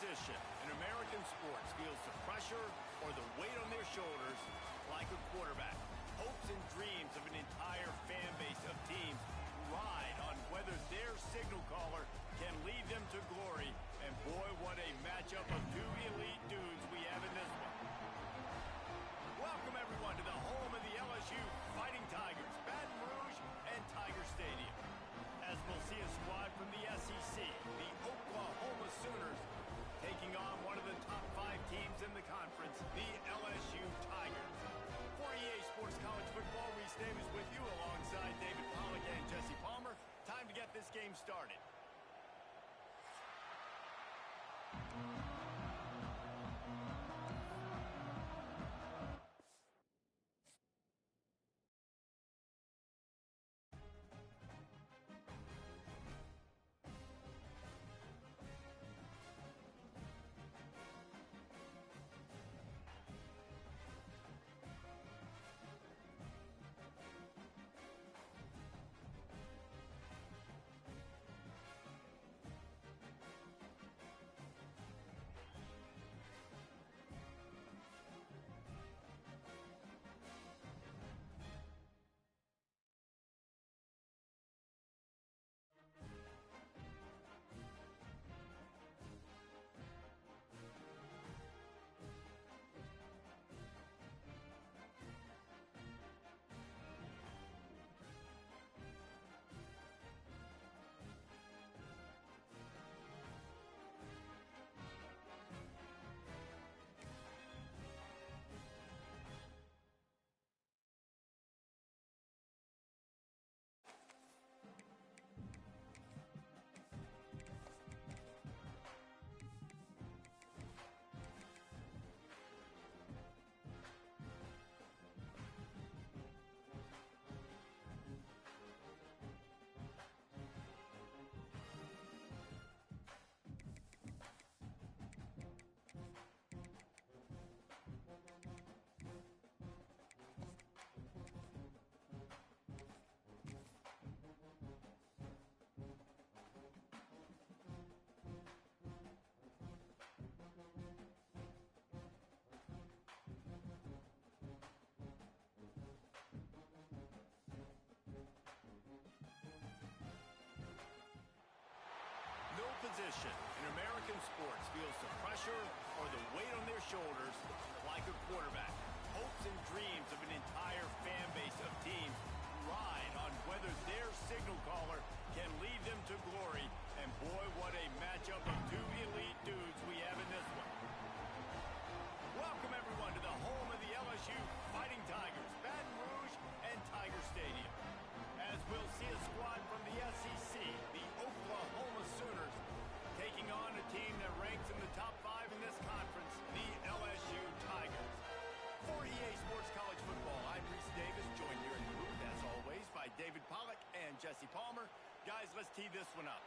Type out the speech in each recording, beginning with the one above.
position in American sports feels the pressure or the weight on their shoulders like a quarterback. Hopes and dreams of an entire fan base of teams ride on whether their signal caller can lead them to glory. And boy, what a matchup of two elite dudes we have in this one. Welcome everyone to the home of the LSU Fighting Tigers, Baton Rouge and Tiger Stadium. As we'll see a squad from the SEC, the Oklahoma Sooners, taking on one of the top 5 teams in the conference, the LSU Tigers. For EA Sports College Football, Reese Davis with you alongside David Pollack and Jesse Palmer. Time to get this game started. No position in American sports feels the pressure or the weight on their shoulders like a quarterback. Hopes and dreams of an entire fan base of teams ride on whether their signal caller can lead them to glory. And boy, what a matchup of two elite dudes we have in this one. Welcome everyone to the home of the LSU Fighting Tigers, Baton Rouge and Tiger Stadium. As we'll see a squad from the SEC, the Oklahoma Sooners, taking on a team that ranks in the top 5 in this conference, the LSU Tigers. For EA Sports College Football, I'm Reese Davis, joined here in the booth, as always, by David Pollack and Jesse Palmer. Guys, let's tee this one up.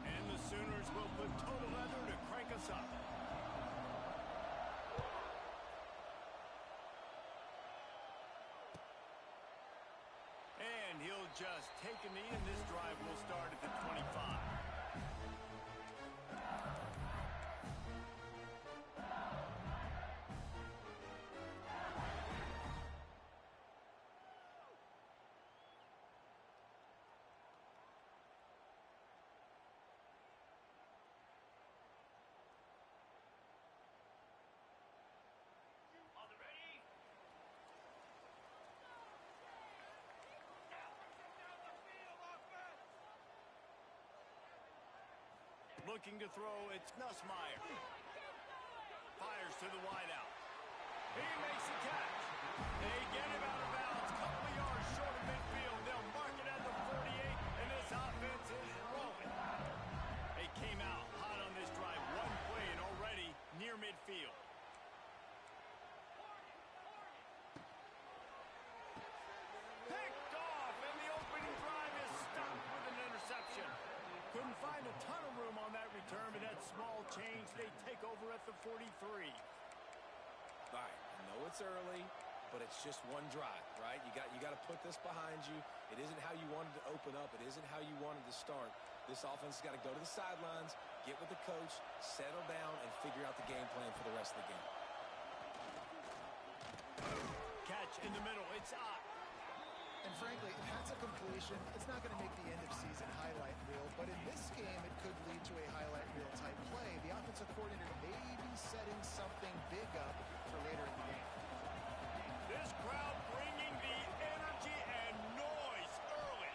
And the Sooners will put total leather to crank us up. And he'll just take a knee, and this drive will start at the 25. Looking to throw, it's Nussmeier. Fires to the wideout. He makes the catch. They get him out of bounds. Couple of yards short of midfield. They'll mark it at the 48, and this offense is rolling. They came out hot on this drive. One play and already near midfield. Picked off, and the opening drive is stopped with an interception. Couldn't find a ton of room on that return, but that small change, they take over at the 43. All right, I know it's early, but it's just one drive, right? You got to put this behind you. It isn't how you wanted to open up. It isn't how you wanted to start. This offense has got to go to the sidelines, get with the coach, settle down, and figure out the game plan for the rest of the game. Catch in the middle. It's up. And frankly, if that's a completion, it's not going to make the end-of-season highlight reel. But in this game, it could lead to a highlight reel type play. The offensive coordinator may be setting something big up for later in the game. This crowd bringing the energy and noise early.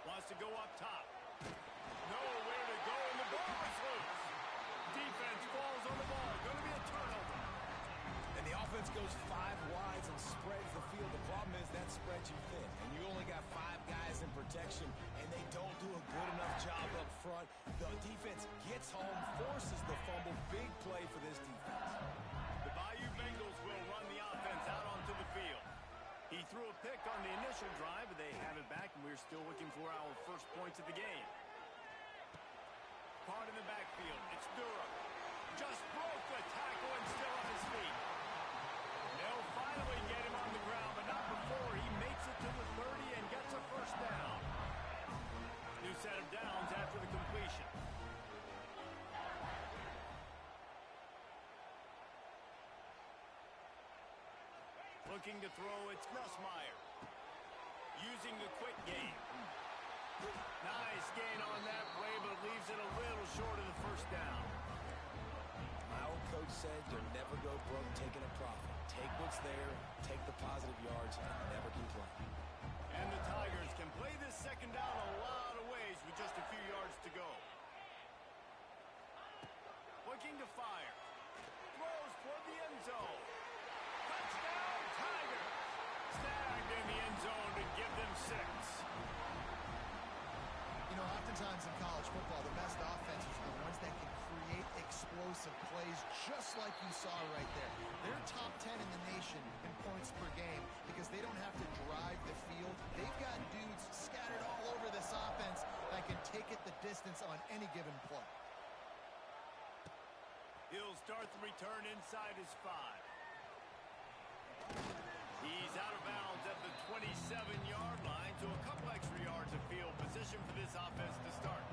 Wants to go up top. Nowhere to go, and the ball is loose. Defense falls on the ball. Going to be a turnover. And the offense goes 5 wides and spreads the field. The problem is that spreads you thin, and you only got 5 guys in protection, and they don't do a good enough job up front. The defense gets home, forces the fumble. Big play for this defense. The Bayou Bengals will run the offense out onto the field. He threw a pick on the initial drive, but they have it back, and we're still looking for our first points of the game. Card in the backfield. It's Durham. Just broke the tackle and still on his feet. They'll finally get him on the ground, but not before he makes it to the 30 and gets a first down. New set of downs after the completion. Looking to throw, it's Nussmeier. Using the quick game. Nice gain on that play, but leaves it a little short of the first down. My old coach said you'll never go broke taking a profit. Take what's there, take the positive yards, and never complain. And the Tigers can play this second down a lot of ways with just a few yards to go. Looking to fire. Throws toward the end zone. Touchdown, Tigers! Snagged in the end zone to give them 6. You know, oftentimes in college football, the best offenses are the ones that can create explosive plays just like you saw right there. They're top 10 in the nation in points per game because they don't have to drive the field. They've got dudes scattered all over this offense that can take it the distance on any given play. He'll start the return inside his 5. He's out of bounds at the 27-yard line, so a couple extra yards of field position for this offense to start.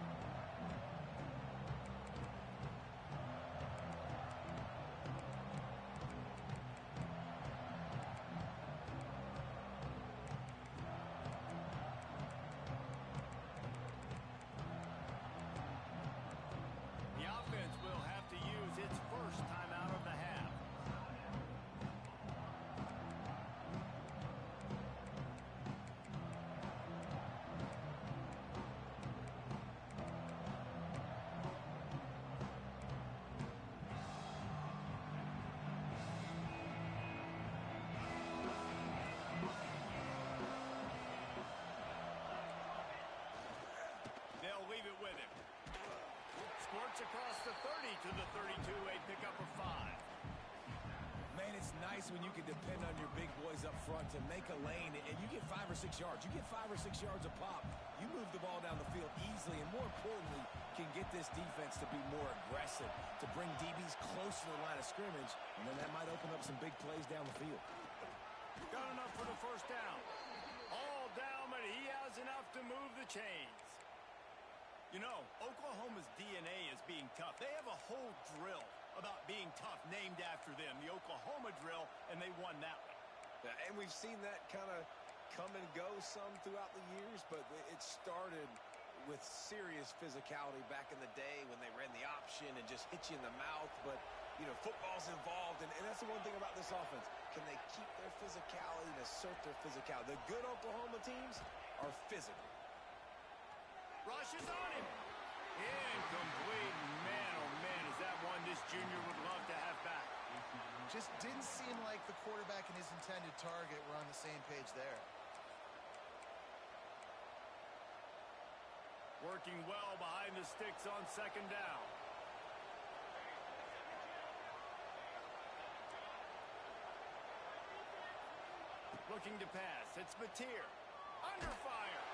The offense will have to use its first timeout of the half. They'll leave it with him. Squirts across the 30 to the 32, a pickup of 5. Man, it's nice when you can depend on your big boys up front to make a lane, and you get 5 or 6 yards. You get 5 or 6 yards a pop. You move the ball down the field easily, and more importantly, can get this defense to be more aggressive, to bring DBs close to the line of scrimmage, and then that might open up some big plays down the field. Got enough for the first down. All down, but he has enough to move the chains. You know, Oklahoma's DNA is being tough. They have a whole drill about being tough named after them, the Oklahoma drill, and they won that one. Yeah, and we've seen that kind of come and go some throughout the years, but it started with serious physicality back in the day when they ran the option and just hit you in the mouth. But, you know, football's involved, and that's the one thing about this offense. Can they keep their physicality and assert their physicality? The good Oklahoma teams are physical. Rushes on him. Incomplete. Man, oh man, is that one this junior would love to have back. Just didn't seem like the quarterback and his intended target were on the same page there. Working well behind the sticks on second down. Looking to pass. It's Mateer. Under fire.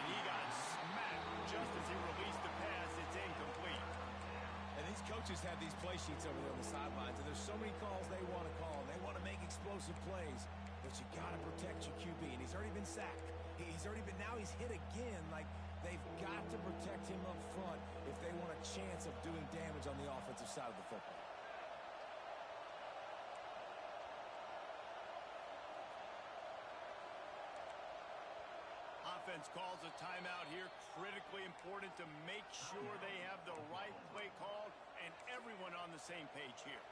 And he got smacked just as he released the pass. It's incomplete. And these coaches have these play sheets over there on the sidelines, and there's so many calls they want to call. They want to make explosive plays, but you got to protect your QB, and he's already been sacked. Now he's hit again. Like, they've got to protect him up front if they want a chance of doing damage on the offensive side of the football. Offense calls a timeout here. Critically important to make sure they have the right play called and everyone on the same page here.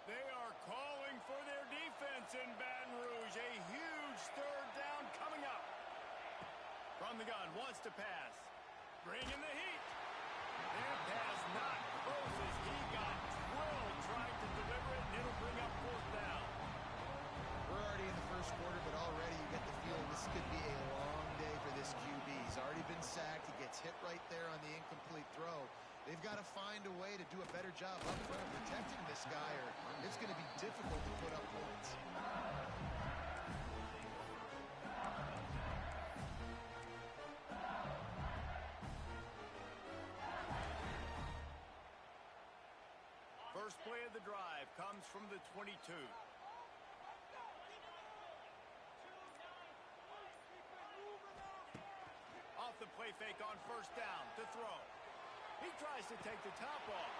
They are calling for their defense in Baton Rouge. A huge third down coming up. From the gun, wants to pass. Bringing the heat. Their pass not close as he got drilled trying to deliver it, and it'll bring up fourth down. We're already in the first quarter, but already you get the feeling this could be a long day for this QB. He's already been sacked. He gets hit right there on the incomplete throw. They've got to find a way to do a better job up front of protecting this guy, or it's going to be difficult to put up points. First play of the drive comes from the 22. Off the play fake on first down to throw. He tries to take the top off.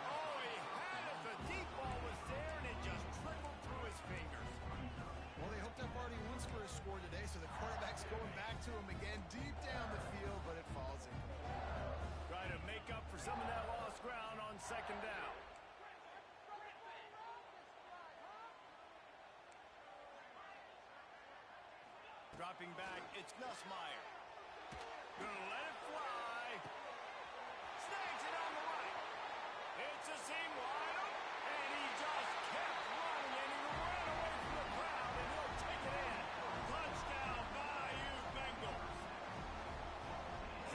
Oh, he had it. The deep ball was there, and it just trickled through his fingers. Well, they hooked up already once for a score today, so the quarterback's going back to him again deep down the field, but it falls incomplete. Try to make up for some of that lost ground on second down. Dropping back, it's Nussmeier. Gonna let it fly. Snags it on the right. It's a seam wide open, and he just kept running, and he ran away from the crowd, and he'll take it in. Touchdown, Bayou Bengals.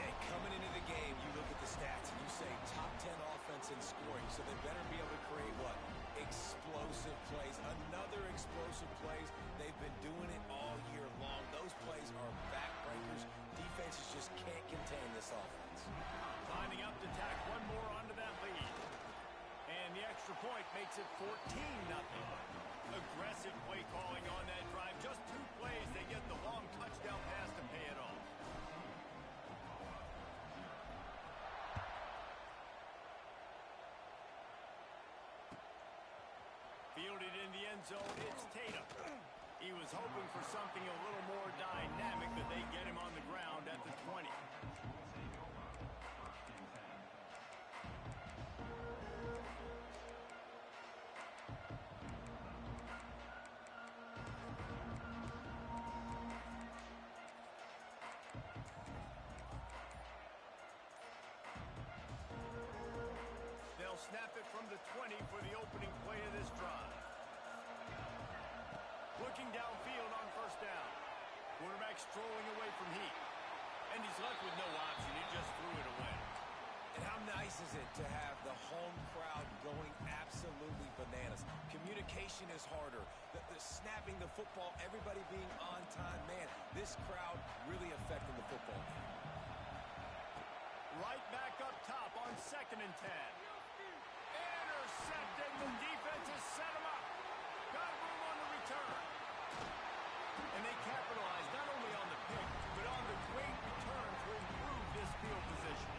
Hey, coming into the game, you look at the stats, and you say top 10 offense in scoring, so they better be able to create what? Explosive plays. Another explosive plays. They've been doing it all year long. Those plays are backbreakers. Defenses just can't contain this offense. Lining up to tack one more onto that lead. And the extra point makes it 14-0. Aggressive play calling on that drive. Just 2 plays, they get the long touchdown pass to pay it off. Fielded in the end zone, it's Tatum. He was hoping for something a little more dynamic, but they get him on the ground at the 20. They'll snap it from the 20 for the opening play of this drive. Looking downfield on first down. Quarterback strolling away from heat. And he's left with no option. He just threw it away. And how nice is it to have the home crowd going absolutely bananas? Communication is harder. The snapping the football, everybody being on time. Man, this crowd really affecting the football game. Right back up top on 2nd and 10. Intercepted. The defense has set him up. Got room on the return. And they capitalize not only on the pick, but on the great return to improve this field position.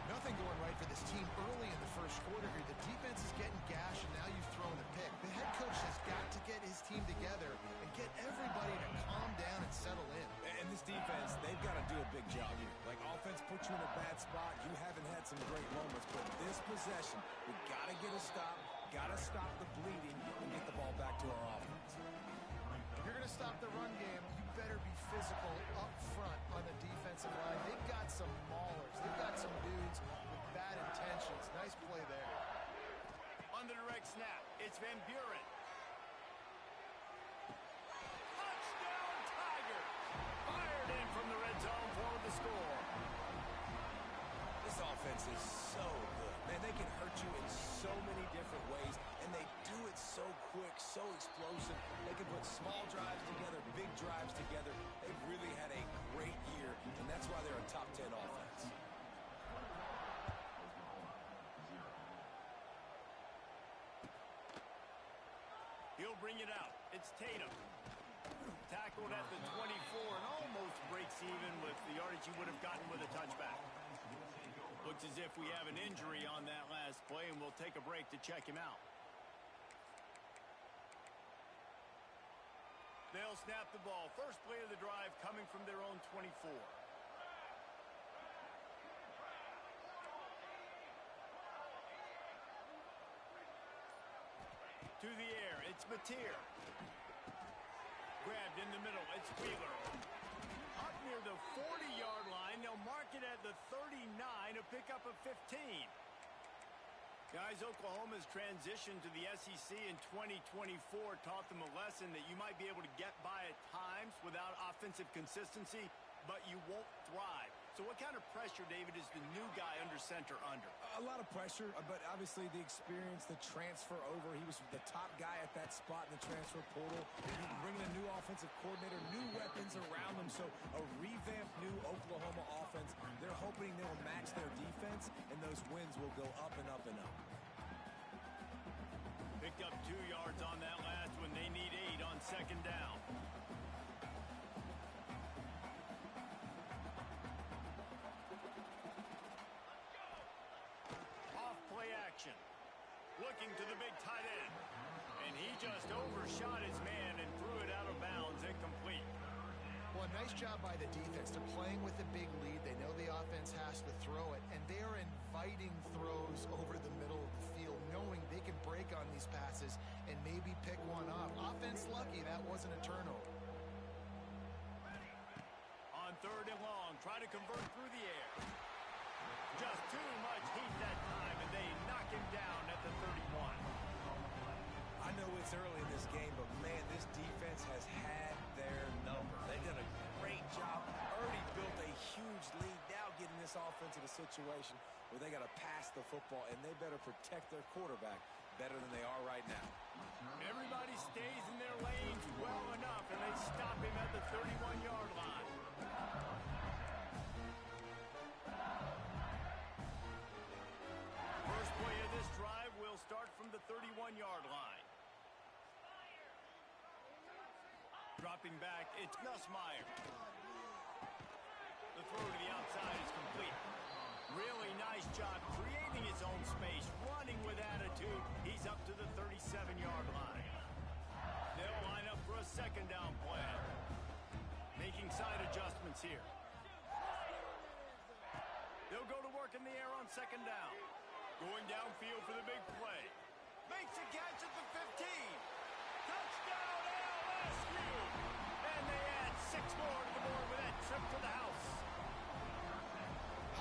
Nothing going right for this team early in the first quarter here. The defense is getting gashed, and now you've thrown a pick. The head coach has got to get his team together and get everybody to calm down and settle in. And this defense, they've got to do a big job here. Like, offense puts you in a bad spot. You haven't had some great moments, but this possession, we got to get a stop, got to stop the bleeding, and get the ball back to our offense. If you're going to stop the run game, you better be physical up front on the defensive line. They've got some maulers. They've got some dudes with bad intentions. Nice play there. On the direct snap, it's Van Buren. Touchdown, Tigers! Fired in from the score. This offense is so good. Man, they can hurt you in so many different ways, and they do it so quick, so explosive. They can put small drives together, big drives together. They've really had a great year, and that's why they're a top 10 offense. He'll bring it out. It's Tatum. Tackled at the 24 and almost breaks even with the yardage he would have gotten with a touchback. Looks as if we have an injury on that last play, and we'll take a break to check him out. They'll snap the ball. First play of the drive coming from their own 24. To the air, it's Mateer. Grabbed in the middle, it's Wheeler. Up near the 40-yard line, they'll mark it at the 39, a pickup of 15. Guys, Oklahoma's transition to the SEC in 2024 taught them a lesson that you might be able to get by at times without offensive consistency, but you won't thrive. So what kind of pressure, David, is the new guy under center under? A lot of pressure, but obviously the experience, the transfer over. He was the top guy at that spot in the transfer portal. Bringing a new offensive coordinator, new weapons around him. So a revamped new Oklahoma offense. They're hoping they'll match their defense, and those wins will go up and up and up. Picked up 2 yards on that last one. They need 8 on second down. Looking to the big tight end. And he just overshot his man and threw it out of bounds, incomplete. Well, a nice job by the defense. They're playing with a big lead. They know the offense has to throw it, and they are inviting throws over the middle of the field, knowing they can break on these passes and maybe pick one off. Offense lucky that wasn't a turnover. On third and long, try to convert through the air. Just too much heat that time, and they knock him down at the 31. I know it's early in this game, but man, this defense has had their number. They've done a great job. Already built a huge lead. Now getting this offense in a situation where they got to pass the football, and they better protect their quarterback better than they are right now. Everybody stays in their lanes well enough, and they stop him at the 31-yard line. First play of this drive will start from the 31-yard line. Dropping back, it's Nussmeier. The throw to the outside is complete. Really nice job creating his own space, running with attitude. He's up to the 37-yard line. They'll line up for a second down plan. Making side adjustments here. They'll go to work in the air on second down. Going downfield for the big play. Makes a catch at the 15. Touchdown LSU! And they add 6 more to the board with that trip to the house.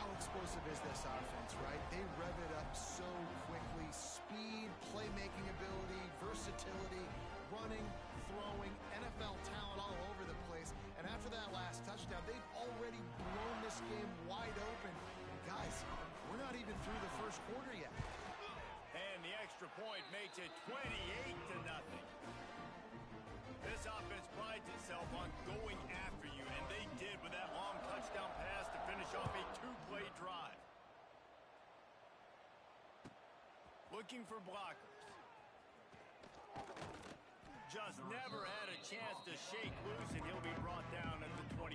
How explosive is this offense, right? They rev it up so quickly. Speed, playmaking ability, versatility, running, throwing, NFL talent all over the place. And after that last touchdown, they've already blown this game wide open. And guys, we're not even through the first quarter yet. And the extra point makes it 28-0. This offense prides itself on going after you, and they did with that long touchdown pass to finish off a 2-play drive. Looking for blockers. Just never had a chance to shake loose, and he'll be brought down at the 24.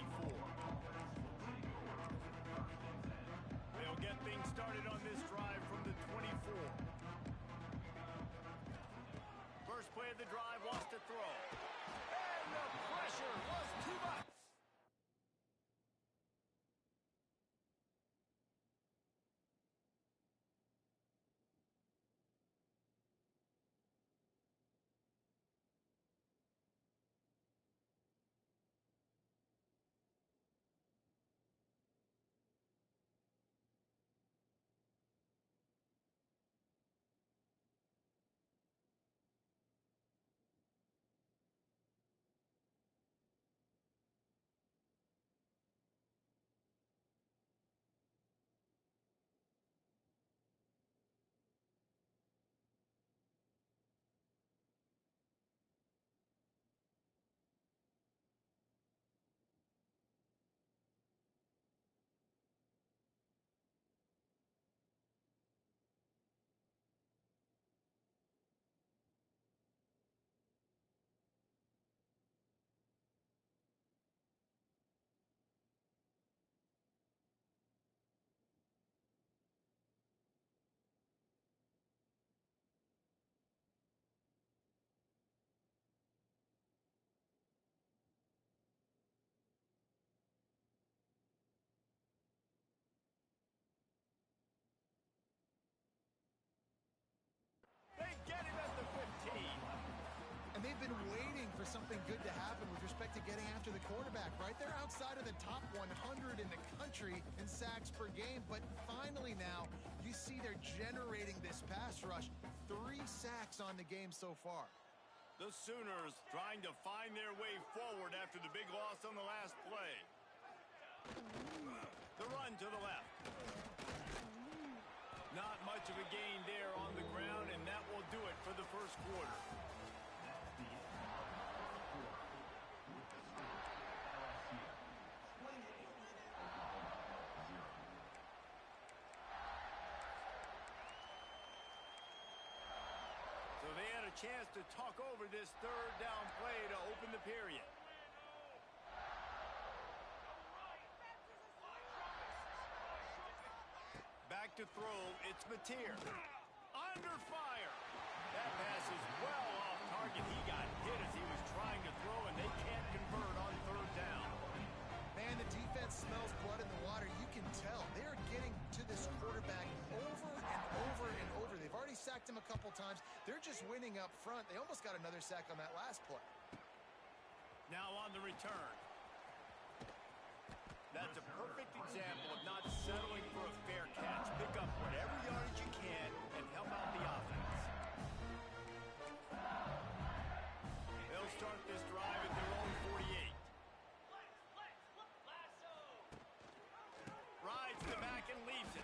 They'll get things started on this drive from the 24. First play of the drive, wants to throw. And the pressure was too much. been waiting for something good to happen with respect to getting after the quarterback, right? They're outside of the top 100 in the country in sacks per game, but finally now you see they're generating this pass rush. 3 sacks on the game so far. The Sooners trying to find their way forward after the big loss on the last play. The run to the left. Not much of a gain there on the ground, and that will do it for the first quarter. So they had a chance to talk over this third down play to open the period. Back to throw, it's Mateer. Under fire. That pass is well off target. He got hit as he was trying to throw, and they can't convert on third down. Man, the defense smells blood in the water. You can tell. They are getting to this quarterback over and over and over. They've already sacked him a couple times. They're just winning up front. They almost got another sack on that last play. Now on the return. That's a perfect example of not settling for a fair catch. Pick up whatever yardage you can and help out the offense. They'll start this drive at their own 48. Rides the back and leaves it.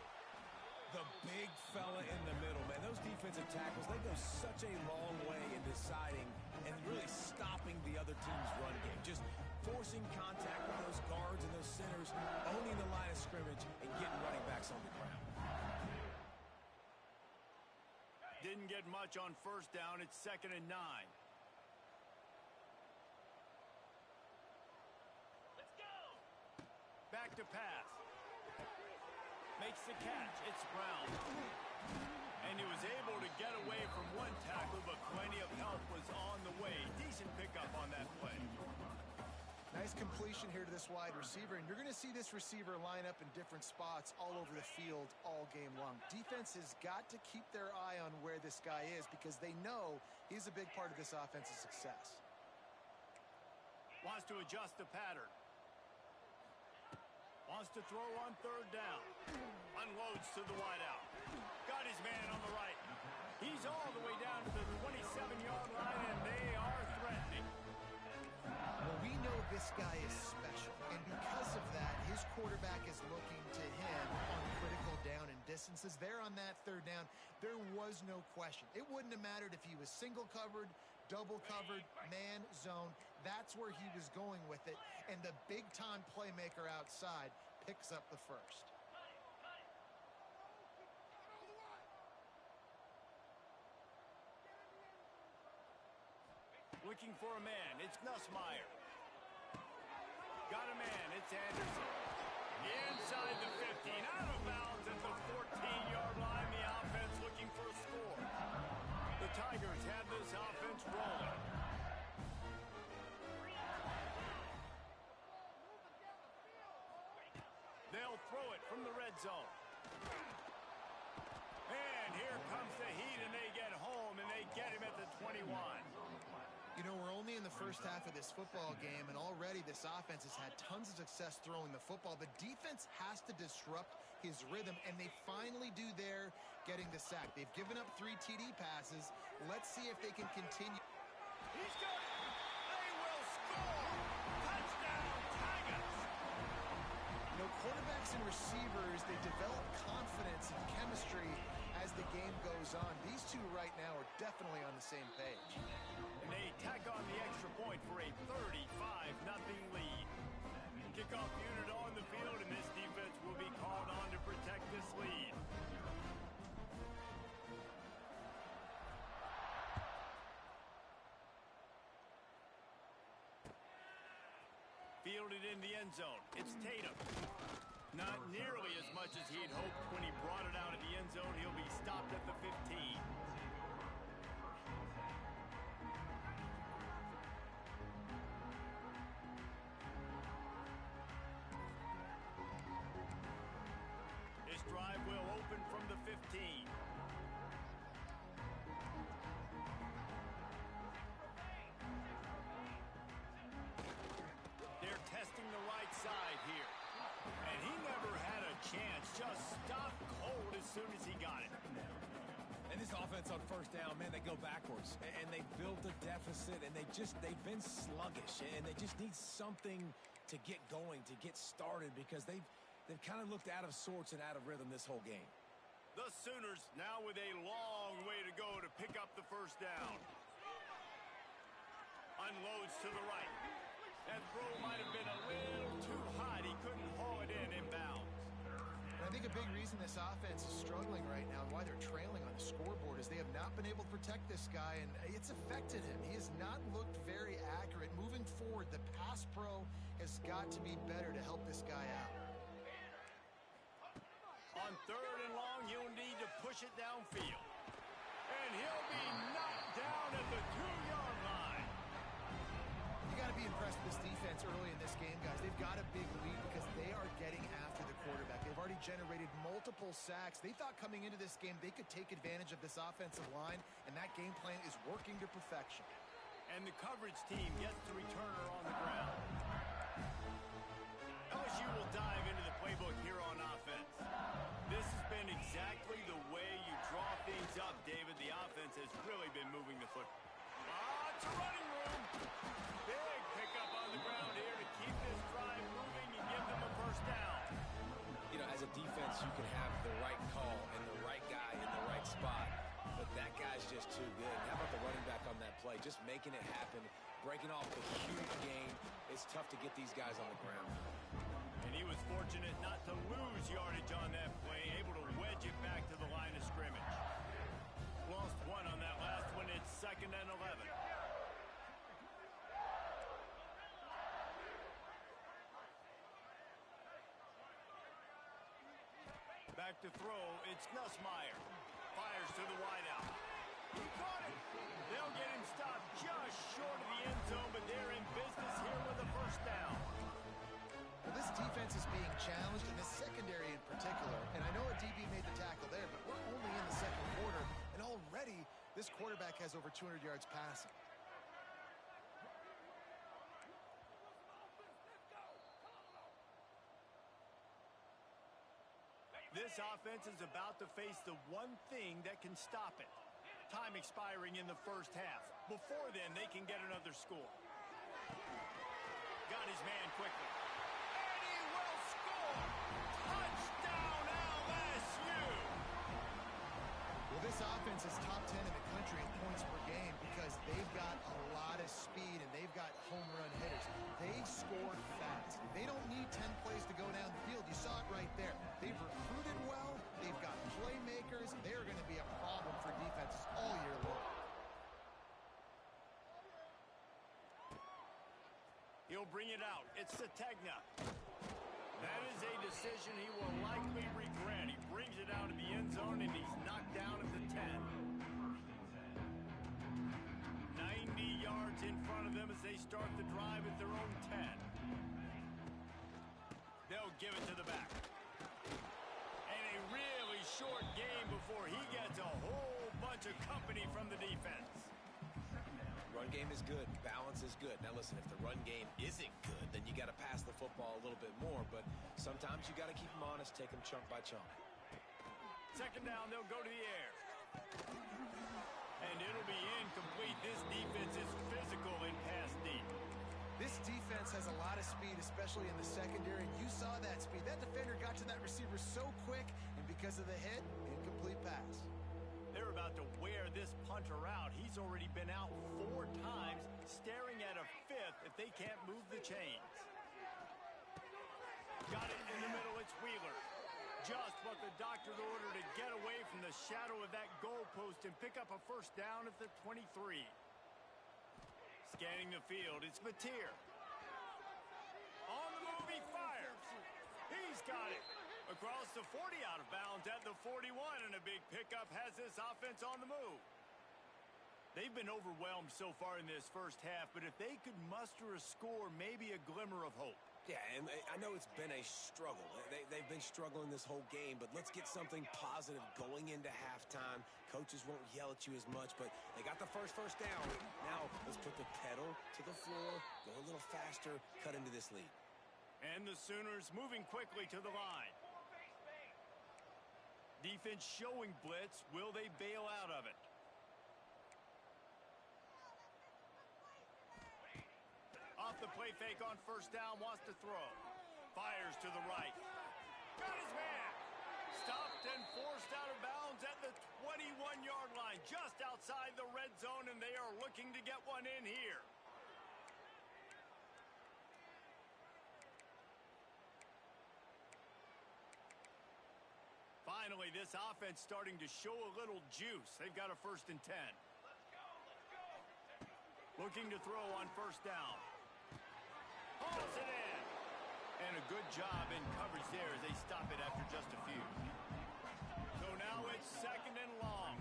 The big fella in the middle, man. Those defensive tackles, they go such a long way in deciding and really stopping the other team's run game. Just forcing contact with those guards and those centers, owning the line of scrimmage, and getting running backs on the ground. Didn't get much on first down. It's 2nd and 9. Let's go. Back to pass. Makes the catch. It's Brown. And he was able to get away from one tackle, but plenty of help was on the way. Decent pickup on that play. Nice completion here to this wide receiver, and you're going to see this receiver line up in different spots all over the field all game long. Defense has got to keep their eye on where this guy is because they know he's a big part of this offense's success. Wants to adjust the pattern. Wants to throw on third down. Unloads to the wideout. Got his man on the right. He's all the way down to the 27-yard line, and they are threatening. Well, we know this guy is special, and because of that, his quarterback is looking to him on critical down and distances. There on that third down, there was no question. It wouldn't have mattered if he was single covered, double covered, man, zone. That's where he was going with it, and the big-time playmaker outside picks up the first. Looking for a man. It's Nussmeier. Got a man. It's Anderson. Inside the 15. Out of bounds at the 14-yard line. The offense looking for a score. The Tigers have this offense rolling. They'll throw it from the red zone. And here comes the Heat, and they get home, and they get him at the 21. You know, we're only in the first half of this football game, and already this offense has had tons of success throwing the football. The defense has to disrupt his rhythm, and they finally do there, getting the sack. They've given up 3 TD passes. Let's see if they can continue. He's got it. They will score. Touchdown, Tigers. You know, quarterbacks and receivers, they develop confidence and chemistry as the game goes on. These two right now are definitely on the same page. And they tack on the extra point for a 35-0 lead. Kickoff unit on the field, and this defense will be called on to protect this lead. Fielded in the end zone. It's Tatum. Not nearly as much as he had hoped when he brought it out of the end zone. He'll be stopped at the 15. This drive will open from the 15. chance. Just stopped cold as soon as he got it. And this offense on first down, man, they go backwards. And they built a deficit, and they've been sluggish. And they just need something to get going, to get started, because they've kind of looked out of sorts and out of rhythm this whole game. The Sooners now with a long way to go to pick up the first down. Unloads to the right. That throw might have been a little too hot. He couldn't haul it in inbounds. And I think a big reason this offense is struggling right now and why they're trailing on the scoreboard is they have not been able to protect this guy, and it's affected him. He has not looked very accurate. Moving forward, the pass pro has got to be better to help this guy out. On third and long, he'll need to push it downfield. And he'll be knocked down at the 2-yard line. You got to be impressed with this defense early in this game, guys. They've got a big lead because they are getting after the quarterback. They've already generated multiple sacks. They thought coming into this game they could take advantage of this offensive line, and that game plan is working to perfection. And the coverage team gets the returner on the ground. LSU will dive into the playbook here on offense. This has been exactly the way you draw things up, David. The offense has really been moving the football. Lots of running room. Big pickup on the ground here to keep this drive moving and give them a first down. You know, as a defense, you can have the right call and the right guy in the right spot, but that guy's just too good. How about the running back on that play? Just making it happen, breaking off the huge gain. It's tough to get these guys on the ground. And he was fortunate not to lose yardage on that play, able to wedge it back to the line of scrimmage. Lost one on that last one. It's 2nd and 11. Back to throw, it's Nussmeier. Fires to the wideout. He caught it. They'll get him stopped just short of the end zone, but they're in business here with a first down. Well, this defense is being challenged, and this secondary in particular. And I know a DB made the tackle there, but we're only in the second quarter, and already this quarterback has over 200 yards passing. This offense is about to face the one thing that can stop it. Time expiring in the first half. Before then, they can get another score. Got his man quickly. And he will score! Touchdown, LSU! Well, this offense is top 10 in the country in points per game because they've got a lot of speed and they've got home run hitters. They score fast. They don't need 10 plays to go down the field. You saw it right there. They've recruited well. They've got playmakers. They're going to be a problem for defenses all year long. He'll bring it out. It's Sategna. That is a decision he will likely regret. He brings it out of the end zone, and he's knocked down at the 10. 90 yards in front of them as they start the drive at their own 10. They'll give it to the back. And a really short game before he gets a whole bunch of company from the defense. Run game is good. Balance is good. Now, listen, if the run game isn't good, then you got to pass the football a little bit more. But sometimes you got to keep them honest, take them chunk by chunk. 2nd down, they'll go to the air. And it'll be incomplete. This defense is physical in pass deep. This defense has a lot of speed, especially in the secondary. And you saw that speed. That defender got to that receiver so quick, and because of the hit, incomplete pass. They're about to wear this punter out. He's already been out 4 times, staring at a 5th if they can't move the chains. Got it in the middle, it's Wheeler. Just what the doctor ordered to get away from the shadow of that goalpost and pick up a first down at the 23. Scanning the field, it's Mateer. On the move, he fires. He's got it. Across the 40, out of bounds at the 41, and a big pickup has this offense on the move. They've been overwhelmed so far in this first half, but if they could muster a score, maybe a glimmer of hope. Yeah, and I know it's been a struggle. They've been struggling this whole game, but let's get something positive going into halftime. Coaches won't yell at you as much, but they got the first down. Now let's put the pedal to the floor, go a little faster, cut into this lead. And the Sooners moving quickly to the line. defense showing blitz. Will they bail out of it? Off the play fake on first down, wants to throw. Fires to the right. Got his man. Stopped and forced out of bounds at the 21-yard line, just outside the red zone, and they are looking to get one in here. Finally, this offense starting to show a little juice. They've got a 1st and 10. Looking to throw on first down. Pulls it in. And a good job in coverage there as they stop it after just a few. So now it's 2nd and long.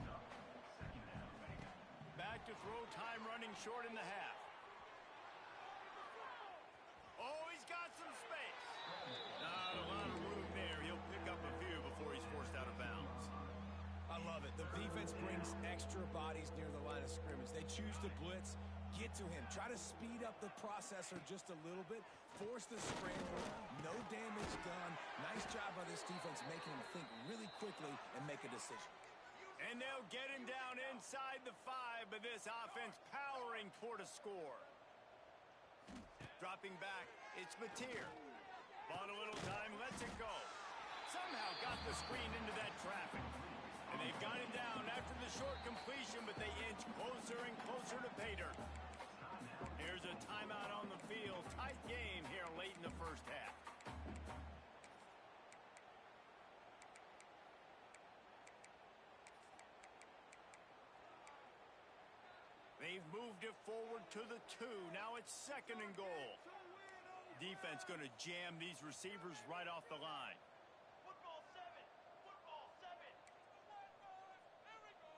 Back to throw, time running short in the half. Oh, he's got some space. Not a lot of room there. He'll pick up a few before he's forced out of bounds. I love it. The defense brings extra bodies near the line of scrimmage. They choose to blitz, get to him, try to speed up the processor just a little bit, force the scramble, no damage done. Nice job by this defense making him think really quickly and make a decision. And they'll get him down inside the 5, but this offense powering toward a score. Dropping back, it's Mateer. Bought a little time, lets it go. Somehow got the screen into that traffic. And they've got him down after the short completion, but they inch closer and closer to pay dirt. Here's a timeout on the field. Tight game here late in the first half. They've moved it forward to the 2. Now it's 2nd and goal. Defense going to jam these receivers right off the line. Football 7. Football 7. Here we go.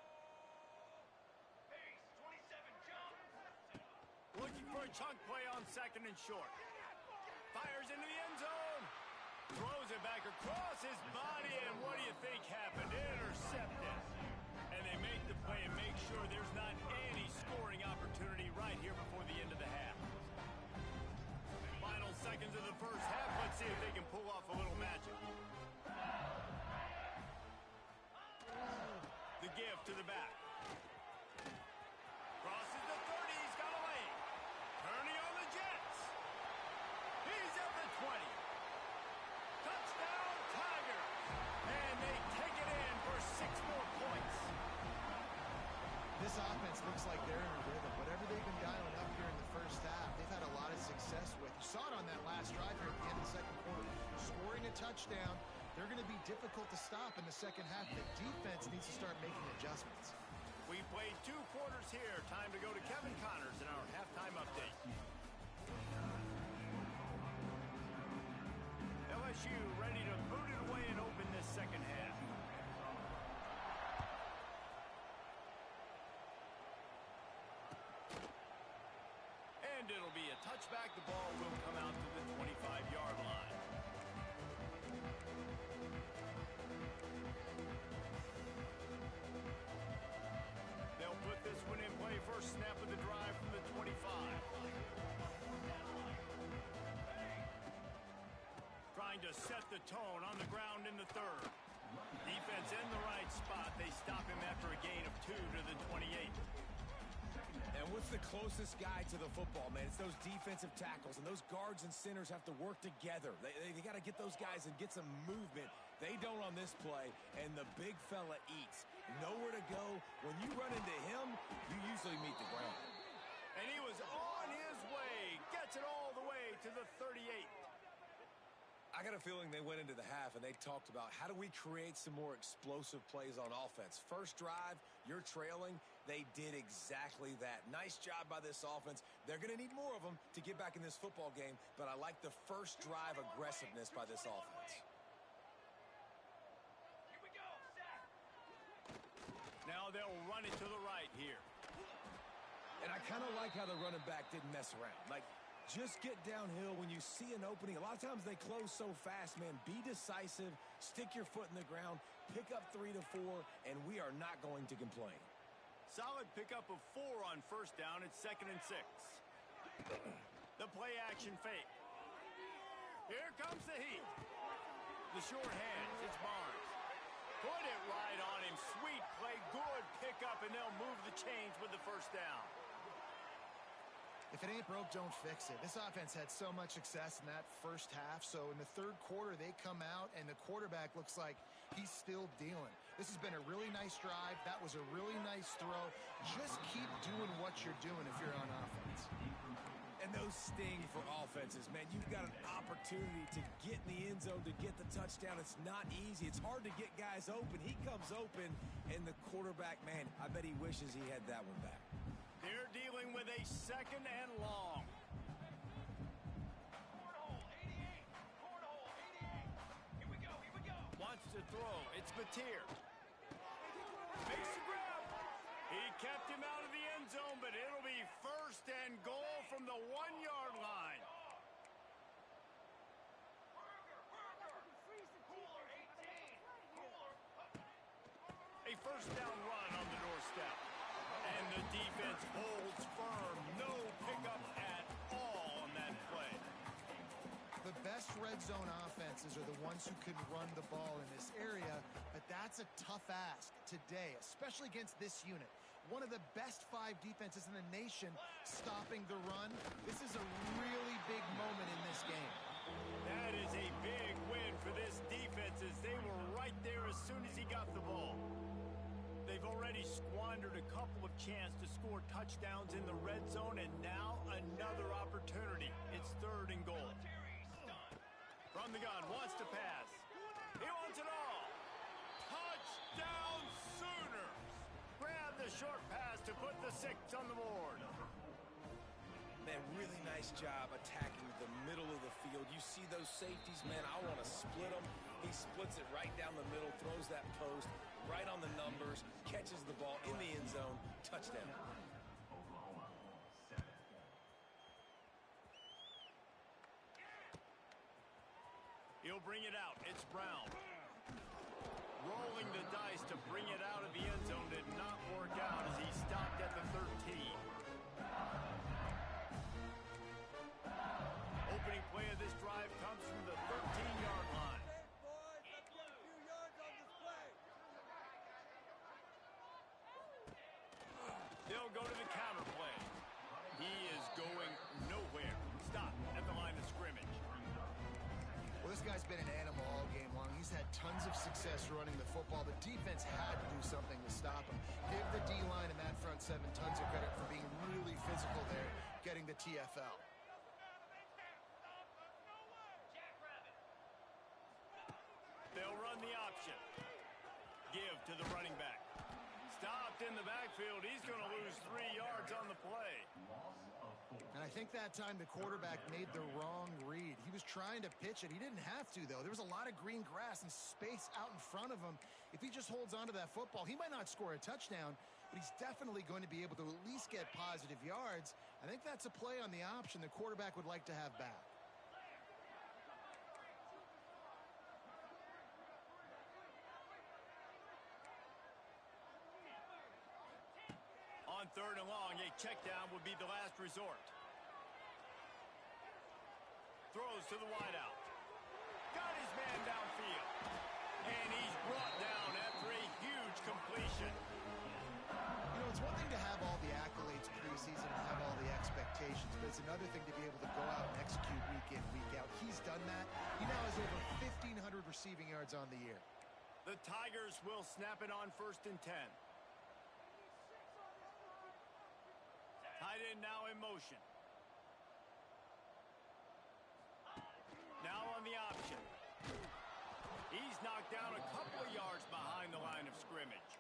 Pace 27 jump. Looking for a chunk play on 2nd and short. Fires into the end zone. Throws it back across his body, and what do you think happened? Intercepted. And they make the play and make sure there's not any scoring opportunity right here before the end of the half. Final seconds of the first half. Let's see if they can pull off a little magic. The give to the back. Crosses the 30. He's got a lane. Turning on the Jets. He's at the 20. Touchdown, Tigers. And they take it in for 6 more points. This offense looks like they're in a rhythm. Whatever they've been dialing up here in the first half, they've had a lot of success with. You saw it on that last drive here at the end of the second quarter. Scoring a touchdown, they're going to be difficult to stop in the second half. The defense needs to start making adjustments. We played 2 quarters here. Time to go to Kevin Connors in our halftime update. LSU ready to boot it away and open this second half. And it'll be a touchback. The ball will come out to the 25-yard line. They'll put this one in play. First snap of the drive from the 25. Trying to set the tone on the ground in the 3rd. Defense in the right spot. They stop him after a gain of 2 to the 28. And what's the closest guy to the football, man? It's those defensive tackles, and those guards and centers have to work together. They got to get those guys and get some movement. They don't on this play, and the big fella eats. Nowhere to go. When you run into him, you usually meet the ground. And he was on his way. Gets it all the way to the 38. I got a feeling they went into the half and they talked about how do we create some more explosive plays on offense. First drive, you're trailing. They did exactly that. Nice job by this offense. They're going to need more of them to get back in this football game, but I like the first drive aggressiveness by this offense. Here we go. Sack. Now they'll run it to the right here. And I kind of like how the running back didn't mess around. Like, just get downhill when you see an opening. A lot of times they close so fast, man. Be decisive, stick your foot in the ground, pick up 3 to 4, and we are not going to complain. Solid pickup of 4 on first down. It's 2nd and 6. The play action fake. Here comes the heat. The short hands. It's Barnes. Put it right on him. Sweet play. Good pickup, and they'll move the chains with the first down. If it ain't broke, don't fix it. This offense had so much success in that first half, so in the third quarter, they come out, and the quarterback looks like he's still dealing. This has been a really nice drive. That was a really nice throw. Just keep doing what you're doing if you're on offense. And those sting for offenses, man. You've got an opportunity to get in the end zone, to get the touchdown. It's not easy. It's hard to get guys open. He comes open, and the quarterback, man, I bet he wishes he had that one back. They're dealing with a second and long. Cornhole 88. Cornhole 88. Here we go. Here we go. Wants to throw. It's Mateer. Makes the grab. He kept him out of the end zone, but it'll be first and goal from the 1-yard line. Cooler 18. Cooler. A first down run on the doorstep. And the defense holds firm. No pickups at all on that play. The best red zone offenses are the ones who can run the ball in this area, but that's a tough ask today, especially against this unit. One of the best 5 defenses in the nation stopping the run. This is a really big moment in this game. That is a big win for this defense as they were right there as soon as he got the ball. They've already squandered a couple of chances to score touchdowns in the red zone, and now another opportunity. It's third and goal. From the gun, wants to pass. He wants it all. Touchdown Sooners! Grab the short pass to put the 6 on the board. Man, really nice job attacking the middle of the field. You see those safeties, man, I want to split them. He splits it right down the middle, throws that post, right on the numbers, catches the ball in the end zone, touchdown. He'll bring it out. It's Brown. Rolling the dice to bring it out of the end zone did not work out as he stopped at the 13. Opening play of this drive comes from the 13-yard line. They'll go to the counter play. He is going nowhere. Stop at the line of scrimmage. Well, this guy's been an animal all game long. He's had tons of success running the football. The defense had to do something to stop him. Give the D-line and that front 7 tons of credit for being really physical there, getting the TFL. They'll run the option. Give to the running back. Stopped in the backfield. He's going to lose 3 yards on the play. And I think that time the quarterback made the wrong read. He was trying to pitch it. He didn't have to, though. There was a lot of green grass and space out in front of him. If he just holds on to that football, he might not score a touchdown, but he's definitely going to be able to at least get positive yards. I think that's a play on the option the quarterback would like to have back. On third and long, a check down would be the last resort. Throws to the wideout. Got his man downfield. And he's brought down after a huge completion. You know, it's one thing to have all the accolades preseason and have all the expectations, but it's another thing to be able to go out and execute week in, week out. He's done that. He now has over 1,500 receiving yards on the year. The Tigers will snap it on first and 10. Tight end now in motion. Now on the option. He's knocked down a couple of yards behind the line of scrimmage.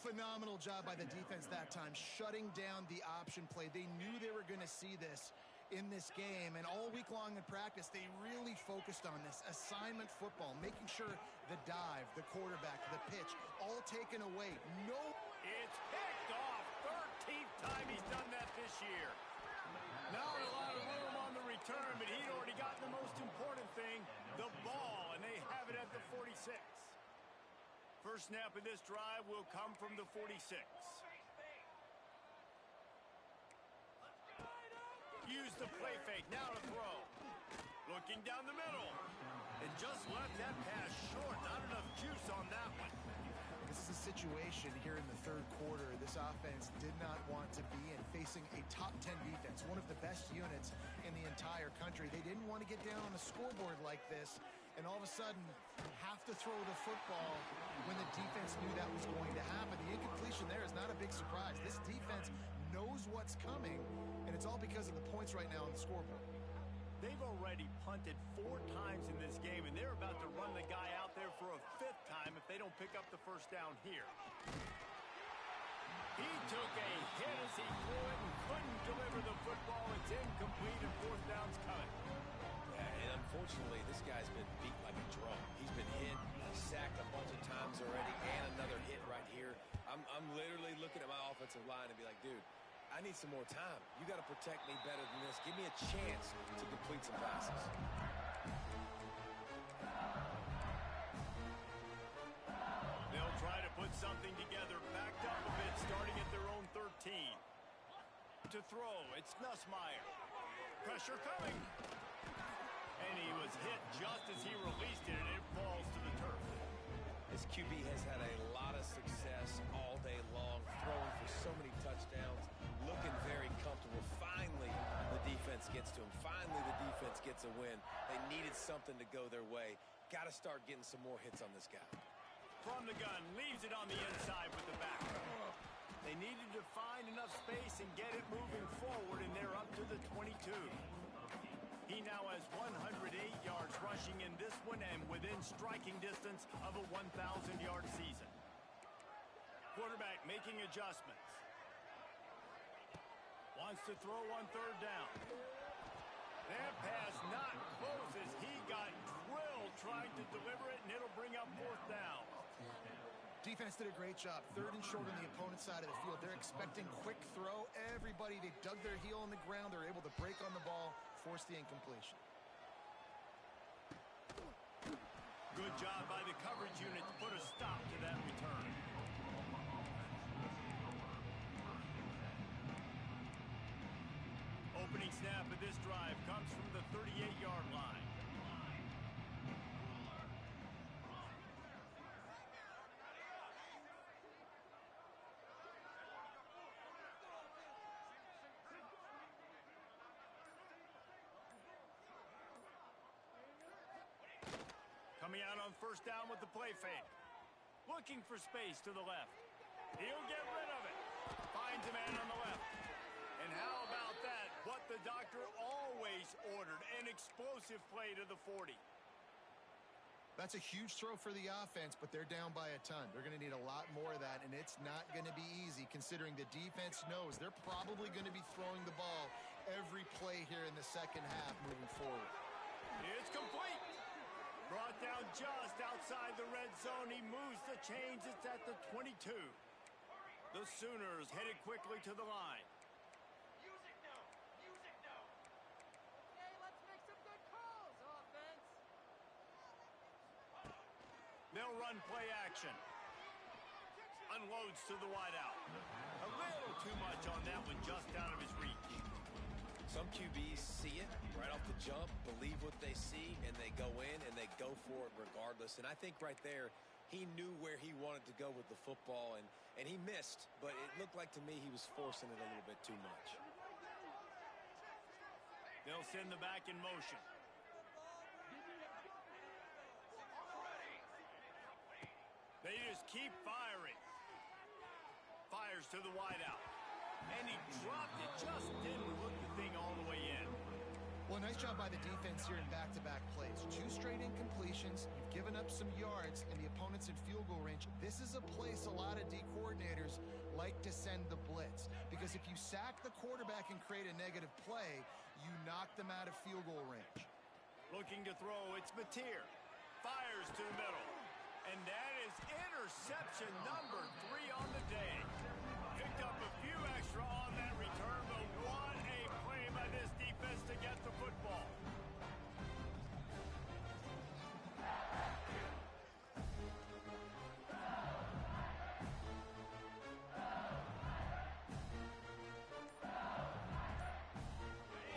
Phenomenal job by the defense that time, shutting down the option play. They knew they were going to see this in this game, and all week long in practice, they really focused on this assignment football, making sure the dive, the quarterback, the pitch, all taken away. No. It's picked off. 13th time he's done that this year. Not a lot of room on the return, but he'd already gotten the most important thing, the ball, and they have it at the 46. First snap of this drive will come from the 46. Use the play fake, now to throw. Looking down the middle. And just left that pass short. Not enough juice on that one. This is a situation here in the third quarter this offense did not want to be in, facing a top 10 defense, one of the best units in the entire country. They didn't want to get down on the scoreboard like this, and all of a sudden have to throw the football when the defense knew that was going to happen. The incompletion there is not a big surprise. This defense knows what's coming, and it's all because of the points right now on the scoreboard. They've already punted 4 times in this game, and they're about to run the guy out there for a 5th time if they don't pick up the first down here. He took a hit as he threw it and couldn't deliver the football. It's incomplete, and 4th down's coming. Yeah, and unfortunately, this guy's been beat like a drum. He's been hit, sacked a bunch of times already, and another hit right here. I'm literally looking at my offensive line and be like, dude, I need some more time. You got to protect me better than this. Give me a chance to complete some passes. They'll try to put something together, backed up a bit, starting at their own 13. To throw, it's Nussmeier. Pressure coming. And he was hit just as he released it, and it falls to the turf. This QB has had a lot of success all day long, throwing for so many touchdowns, looking very comfortable. Finally, the defense gets to him. Finally, the defense gets a win. They needed something to go their way. Got to start getting some more hits on this guy. From the gun, leaves it on the inside with the back. They needed to find enough space and get it moving forward, and they're up to the 22. He now has 108 yards rushing in this one and within striking distance of a 1,000-yard season. Quarterback making adjustments. Wants to throw on 3rd down. That pass not close as he got drilled trying to deliver it, and it'll bring up 4th down. Defense did a great job. 3rd and short on the opponent's side of the field. They're expecting quick throw. Everybody, they dug their heel on the ground. They're able to break on the ball, force the incompletion. Good job by the coverage unit to put a stop to that return. Opening snap of this drive comes from the 38-yard line. Coming out on 1st down with the play fake. Looking for space to the left. He'll get rid of it. Finds a man on the left. And how about that? What the doctor always ordered. An explosive play to the 40. That's a huge throw for the offense, but they're down by a ton. They're going to need a lot more of that, and it's not going to be easy considering the defense knows they're probably going to be throwing the ball every play here in the second half moving forward. It's complete. Brought down just outside the red zone. He moves the chains. It's at the 22. The Sooners headed quickly to the line. Use it now. Use it now. Okay, let's make some good calls, offense. They'll run play action. Unloads to the wideout. A little too much on that one, just out of his reach. Some QBs see it right off the jump, believe what they see, and they go in and they go for it regardless. And I think right there, he knew where he wanted to go with the football, and he missed, but it looked like to me he was forcing it a little bit too much. They'll send the back in motion. They just keep firing. Fires to the wideout. And he dropped it, just didn't hook the thing all the way in. Well, nice job by the defense here in back-to-back plays. 2 straight incompletions. You've given up some yards, and the opponent's in field goal range. This is a place a lot of D coordinators like to send the blitz, because if you sack the quarterback and create a negative play, you knock them out of field goal range. Looking to throw, it's Mateer. Fires to the middle. And that is interception number 3 on the day. Picked up a few extra on that return, but what a play by this defense to get the football.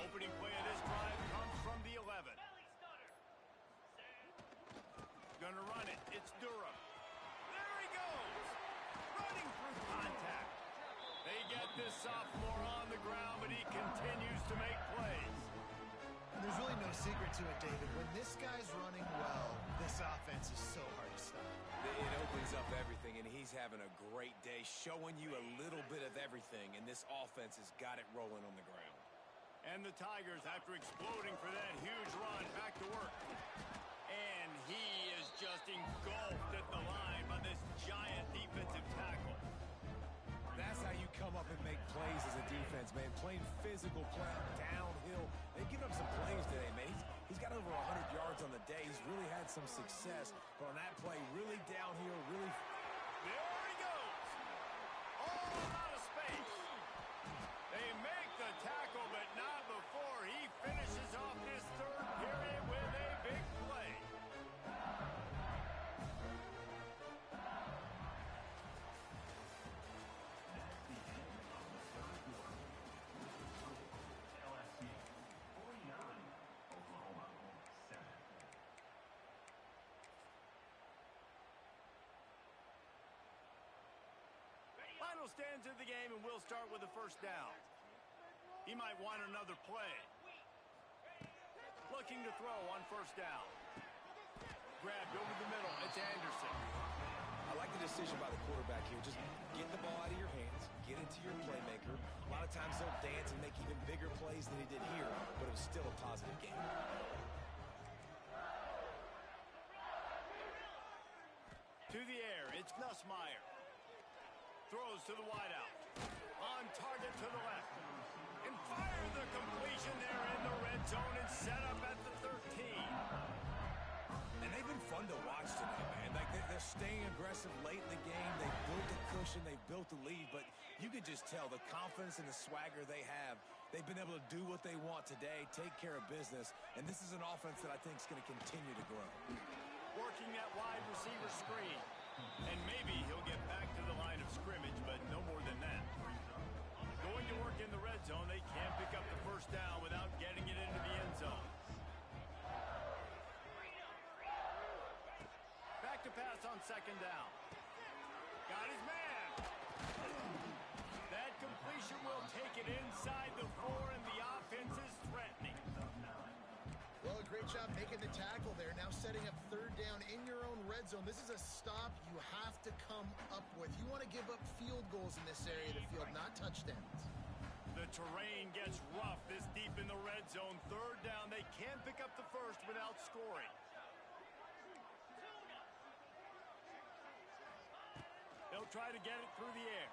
Opening play of this drive comes from the 11. It's Durham. There he goes. Running through contact. They get this sophomore on the ground, but he continues to make plays. And there's really no secret to it, David. When this guy's running well, this offense is so hard to stop. It opens up everything, and he's having a great day, showing you a little bit of everything, and this offense has got it rolling on the ground. And the Tigers, after exploding for that huge run, back to work. And he is just engulfed at the line by this giant defensive tackle. That's how you come up and make plays as a defense, man. Playing physical, playing downhill. They've given up some plays today, man. He's got over 100 yards on the day. He's really had some success. But on that play, really downhill, really... There he goes. All out of space. They make the tackle, but not before he finishes off this third period with a big play. Final stands of the game, and we'll start with the first down. He might want another play. Looking to throw on first down. Grabbed over the middle. It's Anderson. I like the decision by the quarterback here. Just get the ball out of your hands, get it to your playmaker. A lot of times they'll dance and make even bigger plays than he did here, but it was still a positive game. To the air, it's Nussmeier. Throws to the wideout. On target to the left. And fires the completion there in the red zone and set up at the 13. And they've been fun to watch today, man. Like they're staying aggressive late in the game. They've built a cushion. They've built a lead. But you can just tell the confidence and the swagger they have. They've been able to do what they want today, take care of business. And this is an offense that I think is going to continue to grow. Working that wide receiver screen. And maybe he'll get back to the line of scrimmage, but no more than that. Going to work in the red zone, they can't pick up the first down without getting it into the end zone. Back to pass on second down. Got his man. That completion will take it inside the 4, and the offense is threatening. Well, a great job making the tackle there. Now setting up third down in your own red zone. This is a stop you have to come up with. You want to give up field goals in this area of the field, not touchdowns. The terrain gets rough this deep in the red zone. Third down, they can't pick up the first without scoring. They'll try to get it through the air.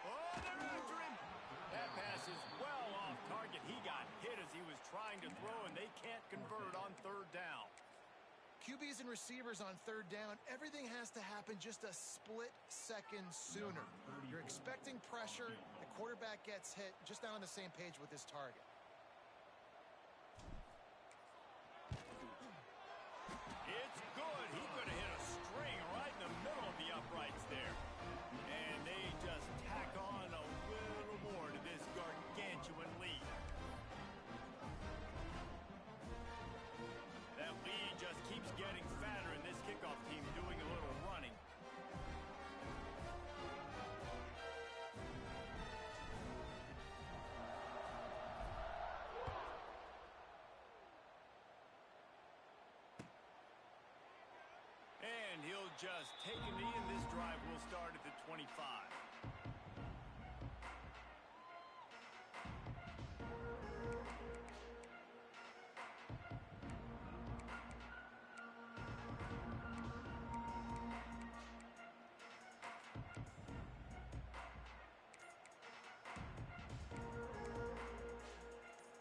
Oh, they're after him. That pass is well off target. He got hit as he was trying to throw, and they can't convert on third down. QBs and receivers on third down, everything has to happen just a split second sooner. You're expecting pressure. The quarterback gets hit, just not on the same page with his target. It's good. He could have hit a string right in the middle of the uprights there. And they just tack on a little more to this gargantuan lead. That lead just keeps getting fatter, and this kickoff team doing a little running. And he'll just take a knee, and this drive will start at the 25.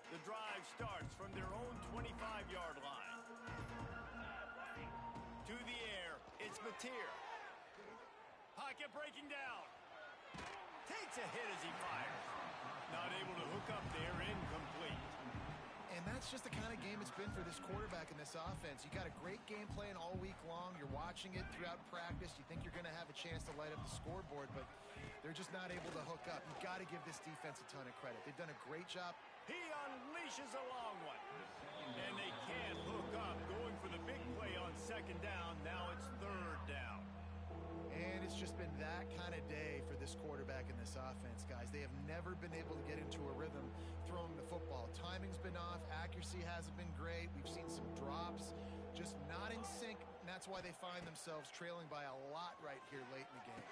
The drive starts from their own 25-yard line. To the air, it's Mateer. Pocket breaking down. Takes a hit as he fires. Not able to hook up there, incomplete. And that's just the kind of game it's been for this quarterback and this offense. You got a great game plan all week long. You're watching it throughout practice. You think you're going to have a chance to light up the scoreboard, but They're just not able to hook up. You've got to give this defense a ton of credit. They've done a great job. He unleashes a long one. And they can't hook up. Going for the big play on second down. Now it's third down. And it's just been that kind of day for this quarterback and this offense, guys. They have never been able to get into a rhythm throwing the football. Timing's been off. Accuracy hasn't been great. We've seen some drops, just not in sync. And that's why they find themselves trailing by a lot right here late in the game.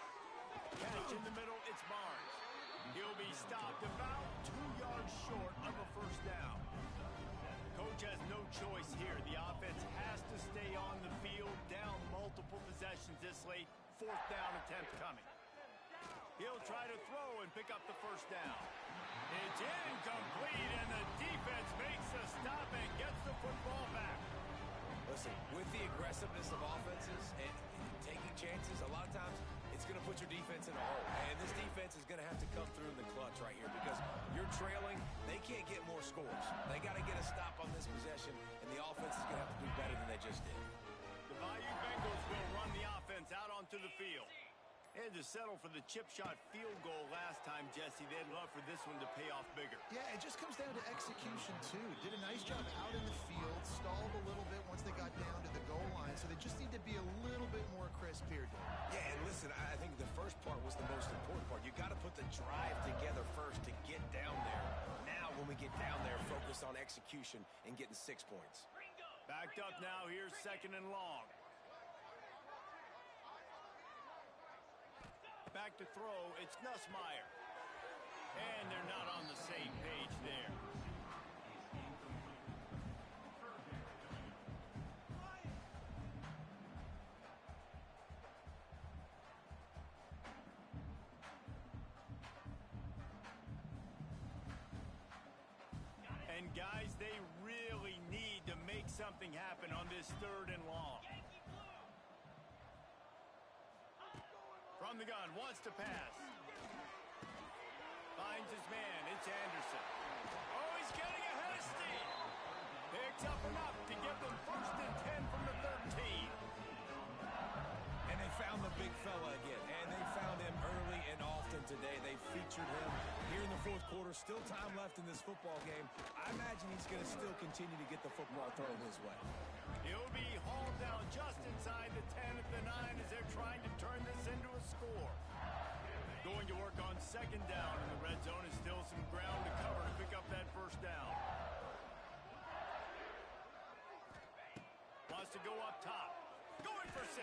Catch in the middle, it's Barnes. He'll be stopped about 2 yards short of a first down. Coach has no choice here. The offense has to stay on the field, down multiple possessions this late. Fourth down attempt coming. He'll try to throw and pick up the first down. It's incomplete, and the defense makes a stop and gets the football back. Listen, with the aggressiveness of offenses and taking chances, a lot of times it's going to put your defense in a hole. And this defense is going to have to come through in the clutch right here because you're trailing. They can't get more scores. They got to get a stop on this possession, and the offense is going to have to do better than they just did. The Bayou Bengals will run the offense out onto the field. And to settle for the chip shot field goal last time, Jesse, they'd love for this one to pay off bigger. Yeah, it just comes down to execution, too. Did a nice job out in the field, stalled a little bit once they got down to the goal line, so they just need to be a little bit more crisp here. Yeah, and listen, I think the first part was the most important part. You got to put the drive together first to get down there. Now, when we get down there, focus on execution and getting 6 points. Backed up now, here's second and long. Back to throw, it's Nussmeier. And they're not on the same page there. And guys, they really need to make something happen on this third and long. From the gun, wants to pass. Finds his man, it's Anderson. Oh, he's getting ahead of steam. Picks up enough to give them first and 10 from the 13. And they found the big fella again, and they found him early and often today. They featured him here in the fourth quarter. Still time left in this football game. I imagine he's going to still continue to get the football thrown his way. He'll be hauled down just inside the 10 at the 9 as they're trying to turn this into a score. Going to work on second down in the red zone is still some ground to cover to pick up that first down. Wants to go up top. Going for 6.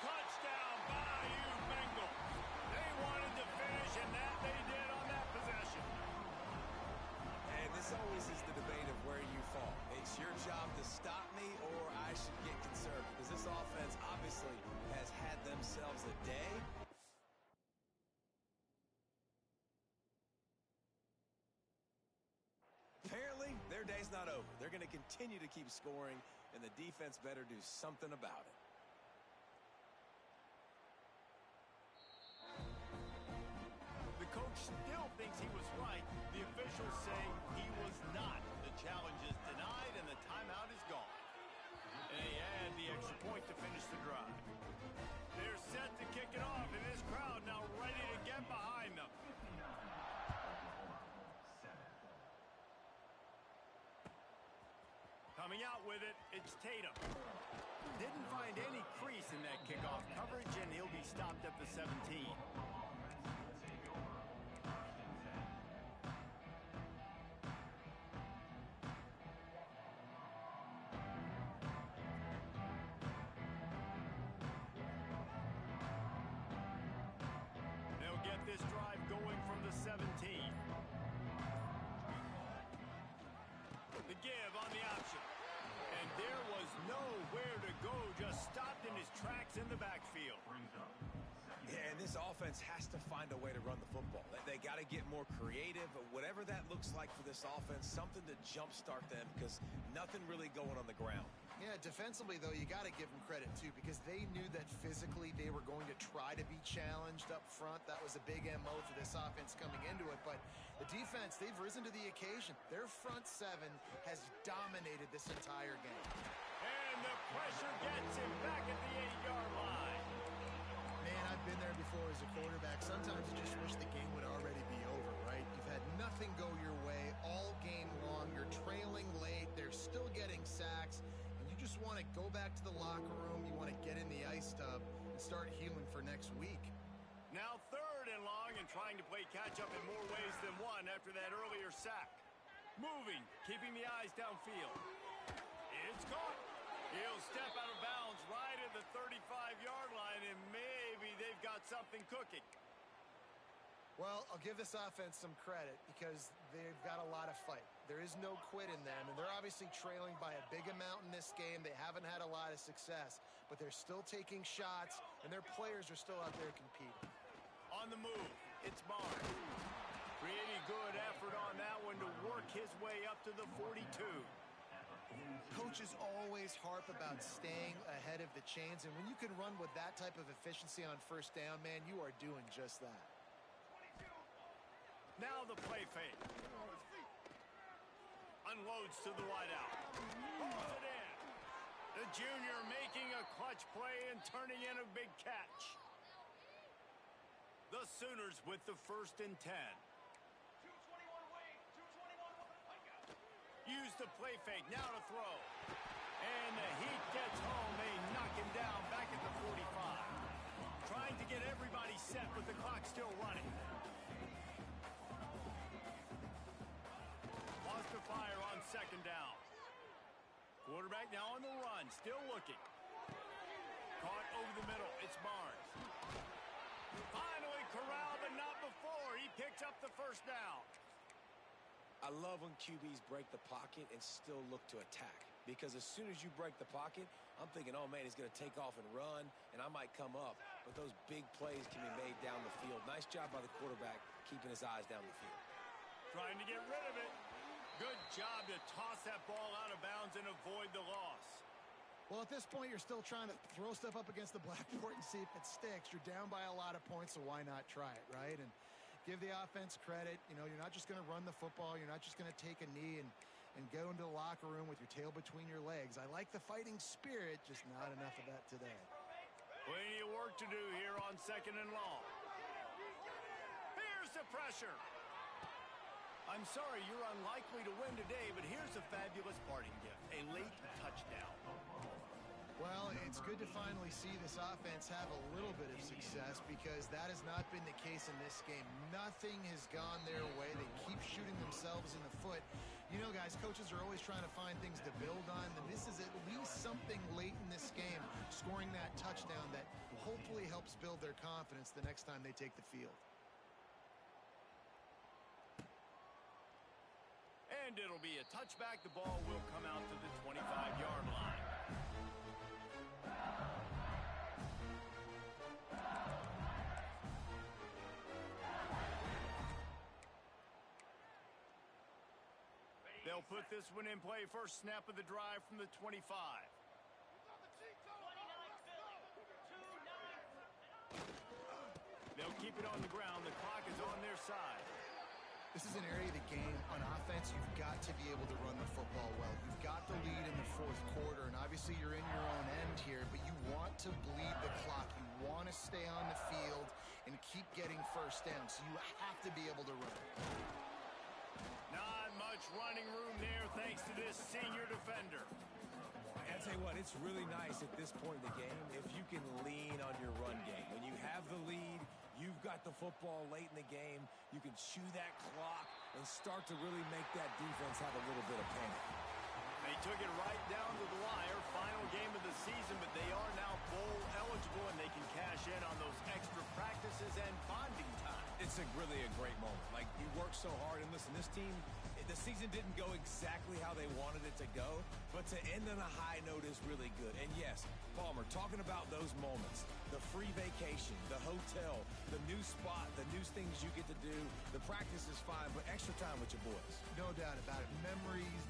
Touchdown, Bayou Bengals. They wanted to finish, and that they did on that possession. And this always is the debate of where you fall. It's your job to stop me or I should get concerned because this offense obviously has had themselves a day. Apparently, their day's not over. They're going to continue to keep scoring, and the defense better do something about it. The coach still thinks he was right. The officials say he was not. The challenge is denied, and the timeout is gone. And they add the extra point to finish the drive. They're set to kick it off, and this crowd now ready to get behind them. Coming out with it, it's Tatum. Didn't find any crease in that kickoff coverage, and he'll be stopped at the 17. They'll get this drive going from the 17. The give on the option. And there was nowhere to go, just stopped in his tracks in the backfield. Yeah, and this offense has to find a way to run the football. They got to get more creative, whatever that looks like for this offense, something to jumpstart them because nothing really going on the ground. Yeah, defensively, though, you got to give them credit, too, because they knew that physically they were going to try to be challenged up front. That was a big MO for this offense coming into it. But the defense, they've risen to the occasion. Their front 7 has dominated this entire game. And the pressure gets him back at the 8-yard line. Man, I've been there before as a quarterback. Sometimes you just wish the game would already be over, right? You've had nothing go your way all game long. You're trailing late. They're still getting sacks. And you just want to go back to the locker room. You want to get in the ice tub and start healing for next week. Now 3rd and long and trying to play catch-up in more ways than one after that earlier sack. Moving, keeping the eyes downfield. It's caught. He'll step out of bounds right at the 35-yard line, and maybe they've got something cooking. Well, I'll give this offense some credit because they've got a lot of fight. There is no quit in them, and they're obviously trailing by a big amount in this game. They haven't had a lot of success, but they're still taking shots, and their players are still out there competing. On the move, it's Barnes. Pretty good effort on that one to work his way up to the 42. Coaches always harp about staying ahead of the chains, and when you can run with that type of efficiency on first down, man, you are doing just that. Now the play fake. Unloads to the wideout. Pulls it in. The junior making a clutch play and turning in a big catch. The Sooners with the 1st and 10. 221 wing. 221. Use the play fake. Now to throw. And the Heat gets home. They knock him down back at the 45. Trying to get everybody set with the clock still running. Lost to fire on 2nd down. Quarterback now on the run. Still looking. Caught over the middle. It's Barnes. Finally corralled, but not before. He picks up the 1st down. I love when QBs break the pocket and still look to attack. Because as soon as you break the pocket, I'm thinking, oh, man, he's going to take off and run, and I might come up. But those big plays can be made down the field. Nice job by the quarterback keeping his eyes down the field. Trying to get rid of it. Good job to toss that ball out of bounds and avoid the loss. Well, at this point, you're still trying to throw stuff up against the blackboard and see if it sticks. You're down by a lot of points, so why not try it, right? And give the offense credit. You know, you're not just going to run the football. You're not just going to take a knee and go into the locker room with your tail between your legs. I like the fighting spirit, just not enough of that today. Plenty of work to do here on 2nd and long. Here's the pressure. I'm sorry you're unlikely to win today, but here's a fabulous parting gift, a late touchdown. Well, it's good to finally see this offense have a little bit of success because that has not been the case in this game. Nothing has gone their way. They keep shooting themselves in the foot. You know, guys, coaches are always trying to find things to build on, and this is at least something late in this game, scoring that touchdown that hopefully helps build their confidence the next time they take the field. And it'll be a touchback. The ball will come out to the 25-yard line. They'll put this one in play. First snap of the drive from the 25. They'll keep it on the ground. The clock is on their side. This is an area of the game, on offense, you've got to be able to run the football well. You've got the lead in the 4th quarter, and obviously you're in your own end here, but you want to bleed the clock. You want to stay on the field and keep getting first down, so you have to be able to run. Not much running room there thanks to this senior defender. I tell you what, it's really nice at this point in the game if you can lean on your run game. When you have the lead, you've got the football late in the game, you can chew that clock and start to really make that defense have a little bit of panic. They took it right down to the wire. Final game of the season, but they are now bowl eligible, and they can cash in on those extra practices and bonding time. It's really a great moment. Like, you work so hard, and listen, this team, the season didn't go exactly how they wanted it to go, but to end on a high note is really good. And yes, Palmer, talking about those moments, the free vacation, the hotel, the new spot, the new things you get to do, the practice is fine, but extra time with your boys. No doubt about it. Memories,